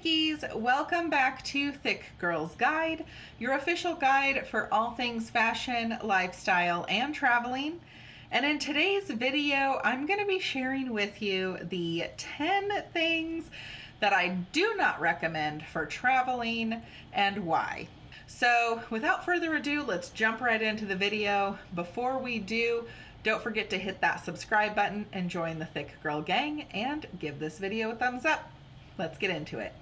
Thickies, welcome back to Thick Girls Guide, your official guide for all things fashion, lifestyle, and traveling. And in today's video, I'm going to be sharing with you the 10 things that I do not recommend for traveling and why. So without further ado, let's jump right into the video. Before we do, don't forget to hit that subscribe button and join the Thick Girl gang and give this video a thumbs up. Let's get into it.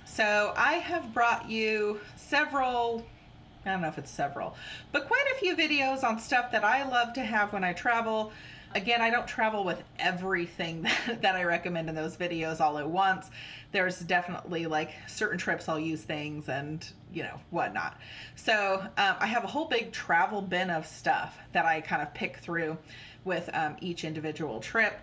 So I have brought you several, I don't know if it's several, but quite a few videos on stuff that I love to have when I travel. Again, I don't travel with everything that I recommend in those videos all at once. There's definitely like certain trips I'll use things and whatnot. So I have a whole big travel bin of stuff that I kind of pick through with each individual trip.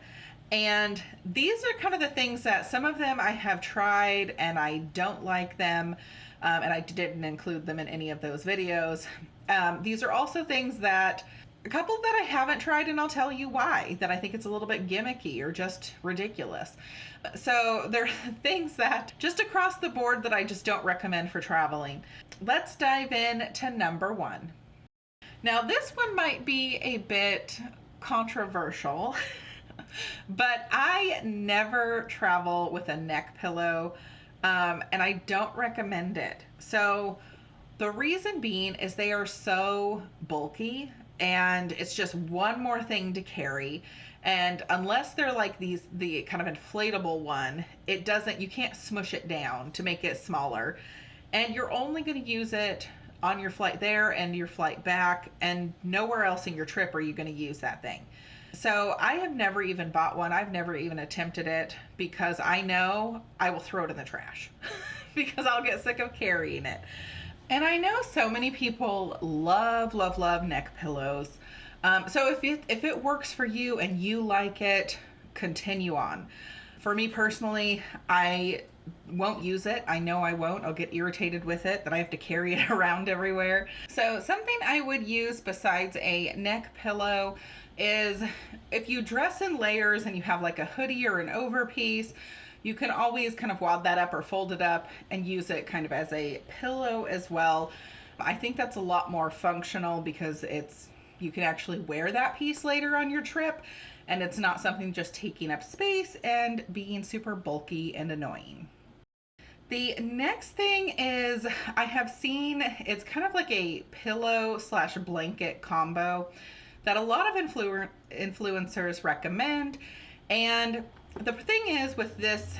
And these are kind of the things that some of them I have tried and I don't like them, and I didn't include them in any of those videos. These are also things that, a couple that I haven't tried, and I'll tell you why, that I think it's a little bit gimmicky or just ridiculous. So there are things that just across the board that I just don't recommend for traveling. Let's dive in to number one. Now this one might be a bit controversial. But I never travel with a neck pillow, and I don't recommend it. So the reason being is they are so bulky and it's just one more thing to carry. And unless they're like the kind of inflatable one, you can't smush it down to make it smaller. And you're only going to use it on your flight there and your flight back, and nowhere else in your trip are you going to use that thing. So I have never even bought one. I've never even attempted it because I know I will throw it in the trash because I'll get sick of carrying it. And I know so many people love neck pillows. So if it works for you and you like it, continue on. For me personally, I won't use it. I know I won't. I'll get irritated with it that I have to carry it around everywhere. So something I would use besides a neck pillow is if you dress in layers and you have like a hoodie or an overpiece, you can always kind of wad that up or fold it up and use it kind of as a pillow as well. I think that's a lot more functional because you can actually wear that piece later on your trip, and it's not something just taking up space and being super bulky and annoying. The next thing is I have seen, it's kind of like a pillow / blanket combo that a lot of influencers recommend. And the thing is with this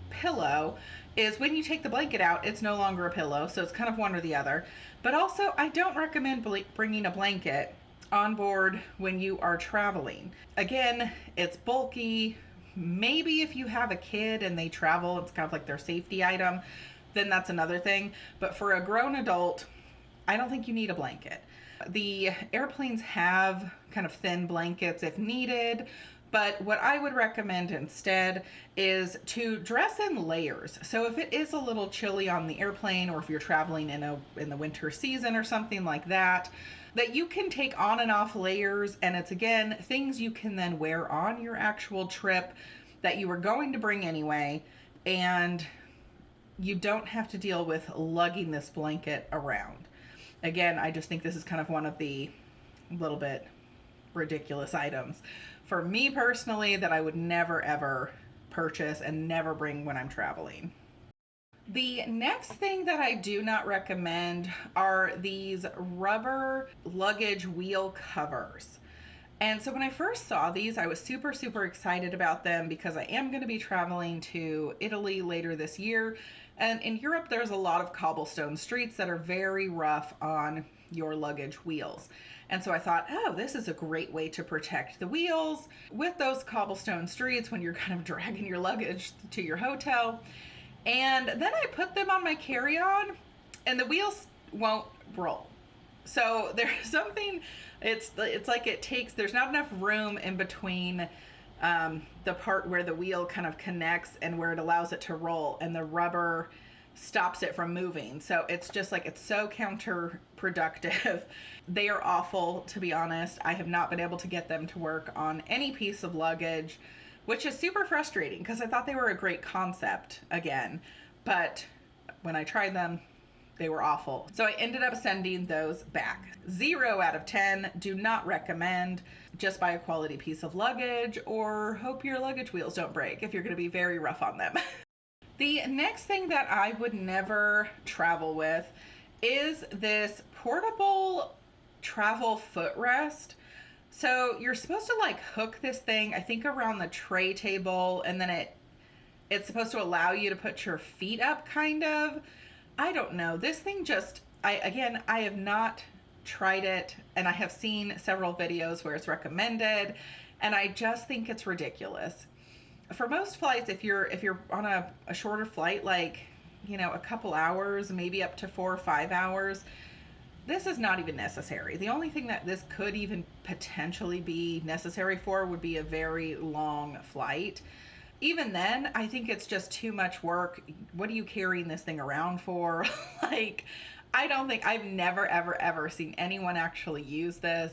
pillow is when you take the blanket out, it's no longer a pillow. So it's kind of one or the other. But also I don't recommend bringing a blanket on board when you are traveling. Again, it's bulky. Maybe if you have a kid and they travel, it's kind of like their safety item, then that's another thing. But for a grown adult, I don't think you need a blanket. The airplanes have kind of thin blankets if needed, but what I would recommend instead is to dress in layers. So if it is a little chilly on the airplane, or if you're traveling in the winter season or something like that you can take on and off layers, and it's again things you can then wear on your actual trip that you were going to bring anyway, and you don't have to deal with lugging this blanket around. Again, I just think this is kind of one of the little bit ridiculous items for me personally that I would never ever purchase and never bring when I'm traveling. The next thing that I do not recommend are these rubber luggage wheel covers. And so when I first saw these, I was super excited about them because I am going to be traveling to Italy later this year. And in Europe, there's a lot of cobblestone streets that are very rough on your luggage wheels. And so I thought, oh, this is a great way to protect the wheels with those cobblestone streets when you're kind of dragging your luggage to your hotel. And then I put them on my carry-on, and the wheels won't roll. So there's something, it's like there's not enough room in between the part where the wheel kind of connects and where it allows it to roll, and the rubber stops it from moving. So it's just like, it's so counterproductive. They are awful, to be honest. I have not been able to get them to work on any piece of luggage, which is super frustrating because I thought they were a great concept again, but when I tried them, they were awful. So I ended up sending those back. 0 out of 10, do not recommend. Just buy a quality piece of luggage or hope your luggage wheels don't break if you're going to be very rough on them. The next thing that I would never travel with is this portable travel footrest. So you're supposed to like hook this thing, I think, around the tray table, and then it's supposed to allow you to put your feet up, kind of. I don't know. This thing just, I have not tried it, and I have seen several videos where it's recommended, and I just think it's ridiculous. For most flights, if you're on a shorter flight, like, you know, a couple hours, maybe up to 4 or 5 hours, this is not even necessary. The only thing that this could even potentially be necessary for would be a very long flight. Even then, I think it's just too much work. What are you carrying this thing around for? Like, I've never, ever, ever seen anyone actually use this.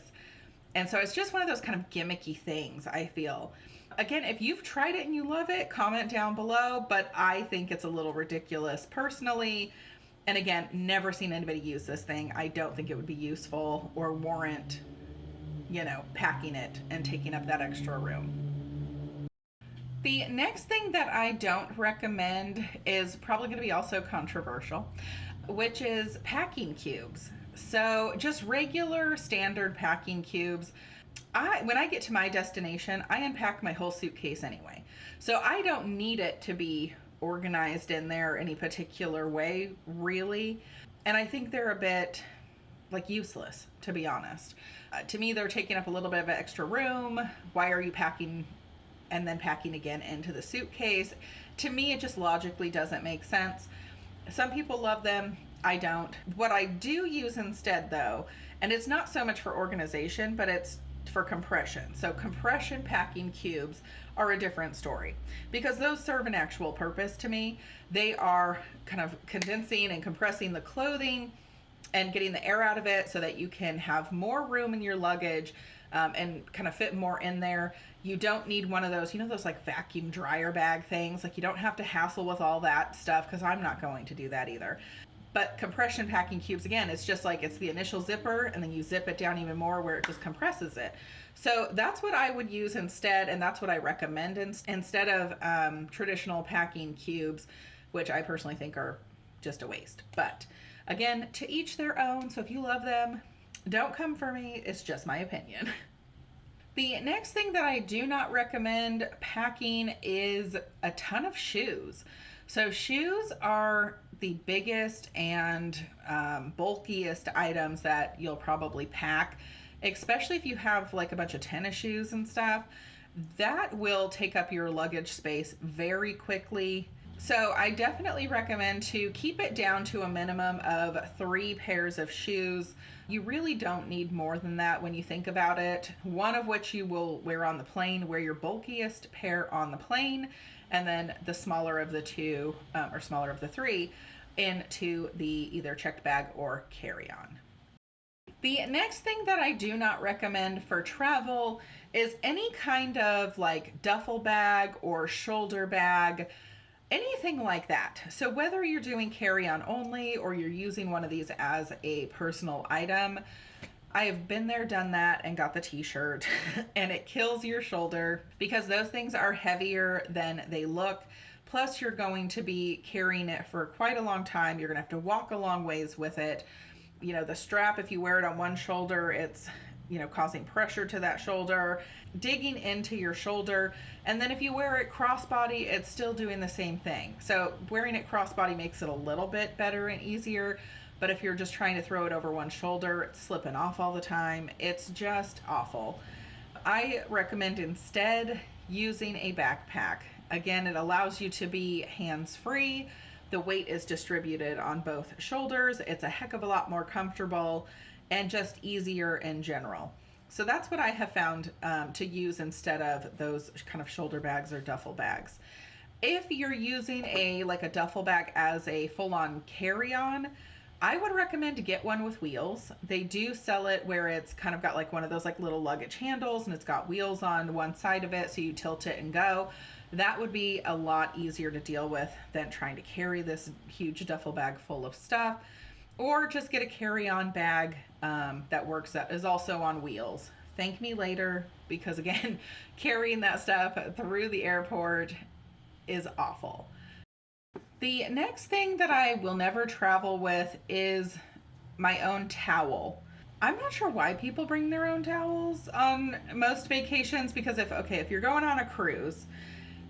And so it's just one of those kind of gimmicky things, I feel. Again, if you've tried it and you love it, comment down below, but I think it's a little ridiculous personally. And again, never seen anybody use this thing. I don't think it would be useful or warrant, you know, packing it and taking up that extra room. The next thing that I don't recommend is probably going to be also controversial, which is packing cubes. So just regular standard packing cubes. When I get to my destination, I unpack my whole suitcase anyway. So I don't need it to be organized in there any particular way, really. And I think they're a bit like useless, to be honest. To me, they're taking up a little bit of extra room. Why are you packing and then packing again into the suitcase? To me, it just logically doesn't make sense. Some people love them. I don't. What I do use instead, though, and it's not so much for organization, but it's for compression. So compression packing cubes are a different story because those serve an actual purpose to me. They are kind of condensing and compressing the clothing and getting the air out of it so that you can have more room in your luggage and kind of fit more in there. You don't need one of those, you know, those like vacuum dryer bag things. Like, you don't have to hassle with all that stuff, because I'm not going to do that either. But compression packing cubes, again, it's just like, it's the initial zipper and then you zip it down even more where it just compresses it. So that's what I would use instead, and that's what I recommend instead of traditional packing cubes, which I personally think are just a waste. But again, to each their own. So if you love them, don't come for me. It's just my opinion. The next thing that I do not recommend packing is a ton of shoes. So shoes are the biggest and bulkiest items that you'll probably pack, especially if you have like a bunch of tennis shoes and stuff. That will take up your luggage space very quickly. So I definitely recommend to keep it down to a minimum of 3 pairs of shoes. You really don't need more than that when you think about it. One of which you will wear on the plane, wear your bulkiest pair on the plane, and then the smaller of the two, or smaller of the 3, into the either checked bag or carry-on. The next thing that I do not recommend for travel is any kind of like duffel bag or shoulder bag, anything like that. So whether you're doing carry-on only or you're using one of these as a personal item, I have been there, done that, and got the t-shirt and it kills your shoulder because those things are heavier than they look. Plus you're going to be carrying it for quite a long time. You're gonna have to walk a long ways with it. You know, the strap, if you wear it on one shoulder, it's, you know, causing pressure to that shoulder, digging into your shoulder. And then if you wear it crossbody, it's still doing the same thing. So wearing it crossbody makes it a little bit better and easier. But if you're just trying to throw it over one shoulder, it's slipping off all the time. It's just awful. I recommend instead using a backpack. Again, it allows you to be hands-free, The weight is distributed on both shoulders. It's a heck of a lot more comfortable and just easier in general. So that's what I have found to use instead of those kind of shoulder bags or duffel bags. If you're using like a duffel bag as a full-on carry-on, I would recommend to get one with wheels. They do sell it where it's kind of got like one of those like little luggage handles and it's got wheels on one side of it so you tilt it and go. That would be a lot easier to deal with than trying to carry this huge duffel bag full of stuff. Or just get a carry-on bag that works, that is also on wheels. Thank me later, because again, carrying that stuff through the airport is awful. The next thing that I will never travel with is my own towel. I'm not sure why people bring their own towels on most vacations, because if you're going on a cruise,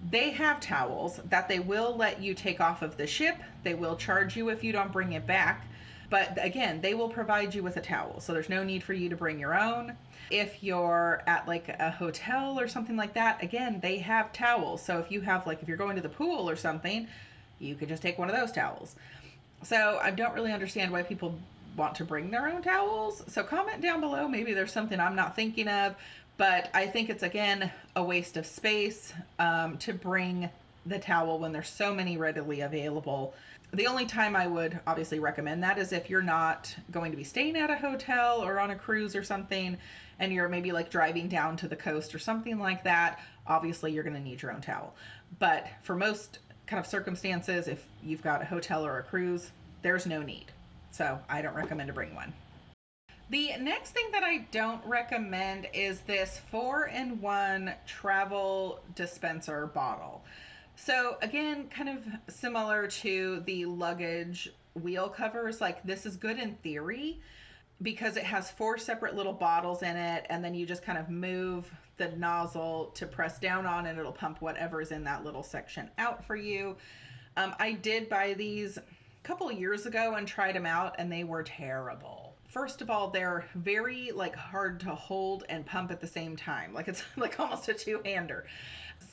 they have towels that they will let you take off of the ship. They will charge you if you don't bring it back. But again, they will provide you with a towel. So there's no need for you to bring your own. If you're at like a hotel or something like that, again, they have towels. So if you're going to the pool or something, you could just take one of those towels. So I don't really understand why people want to bring their own towels. So comment down below. Maybe there's something I'm not thinking of. But I think it's, again, a waste of space to bring the towel when there's so many readily available. The only time I would obviously recommend that is if you're not going to be staying at a hotel or on a cruise or something, and you're maybe like driving down to the coast or something like that. Obviously, you're going to need your own towel. But for most kind of circumstances, if you've got a hotel or a cruise, there's no need. So I don't recommend to bring one. The next thing that I don't recommend is this 4-in-1 travel dispenser bottle. So again, kind of similar to the luggage wheel covers, like this is good in theory because it has 4 separate little bottles in it, and then you just kind of move the nozzle to press down on and it'll pump whatever's in that little section out for you. I did buy these a couple of years ago and tried them out, and they were terrible. First of all, they're very like hard to hold and pump at the same time. Like it's like almost a two-hander.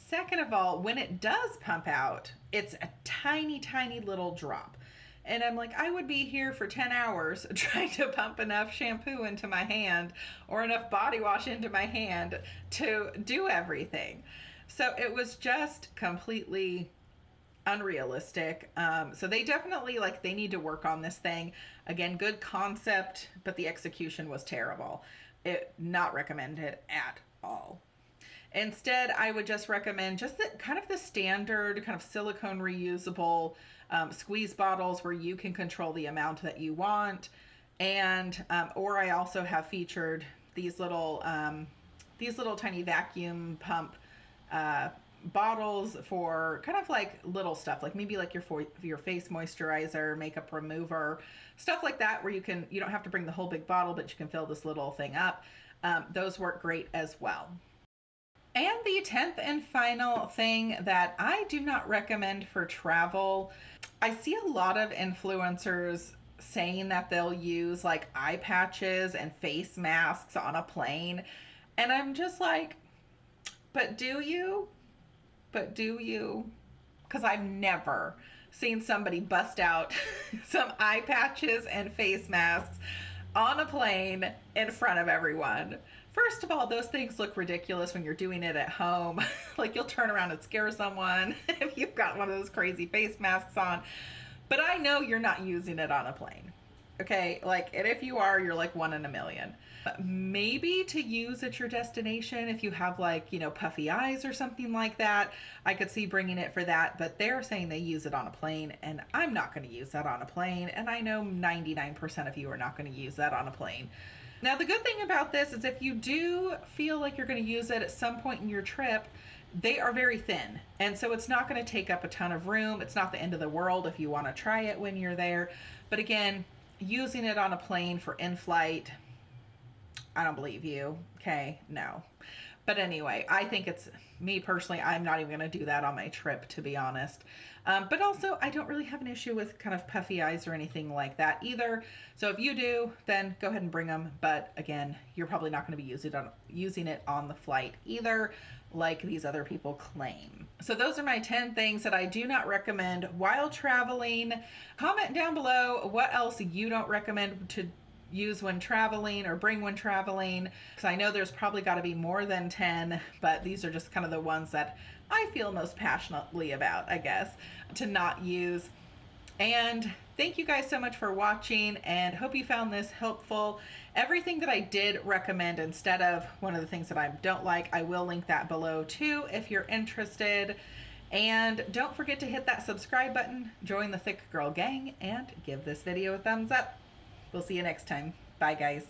Second of all, when it does pump out, it's a tiny, tiny little drop. And I'm like, I would be here for 10 hours trying to pump enough shampoo into my hand or enough body wash into my hand to do everything. So it was just completely unrealistic. So they definitely, like, they need to work on this thing. Again, good concept, but the execution was terrible. Not recommended at all. Instead, I would just recommend just the standard kind of silicone reusable squeeze bottles where you can control the amount that you want. And or I also have featured these little tiny vacuum pump bottles for kind of like little stuff, like maybe like your face moisturizer, makeup remover, stuff like that, where you don't have to bring the whole big bottle, but you can fill this little thing up. Those work great as well. And the 10th and final thing that I do not recommend for travel, I see a lot of influencers saying that they'll use like eye patches and face masks on a plane. And I'm just like, but do you? Because I've never seen somebody bust out some eye patches and face masks on a plane in front of everyone. First of all, those things look ridiculous when you're doing it at home. Like you'll turn around and scare someone if you've got one of those crazy face masks on. But I know you're not using it on a plane. Okay, like, and if you are, you're like 1 in a million. Maybe to use at your destination if you have like, puffy eyes or something like that. I could see bringing it for that, but they're saying they use it on a plane, and I'm not going to use that on a plane. And I know 99% of you are not going to use that on a plane. Now, the good thing about this is if you do feel like you're going to use it at some point in your trip, they are very thin. And so it's not going to take up a ton of room. It's not the end of the world if you want to try it when you're there. But again, using it on a plane for in-flight, I don't believe you. Okay, no. But anyway, I think it's, me personally, I'm not even going to do that on my trip, to be honest. But also, I don't really have an issue with kind of puffy eyes or anything like that either. So if you do, then go ahead and bring them. But again, you're probably not going to be using it on the flight either, like these other people claim. So those are my 10 things that I do not recommend while traveling. Comment down below what else you don't recommend to use when traveling or bring when traveling, because I know there's probably got to be more than 10, but these are just kind of the ones that I feel most passionately about, I guess, to not use. And thank you guys so much for watching, and hope you found this helpful. Everything that I did recommend instead of one of the things that I don't like, I will link that below too if you're interested. And don't forget to hit that subscribe button, join the Thick Girl gang, and give this video a thumbs up. We'll see you next time. Bye, guys.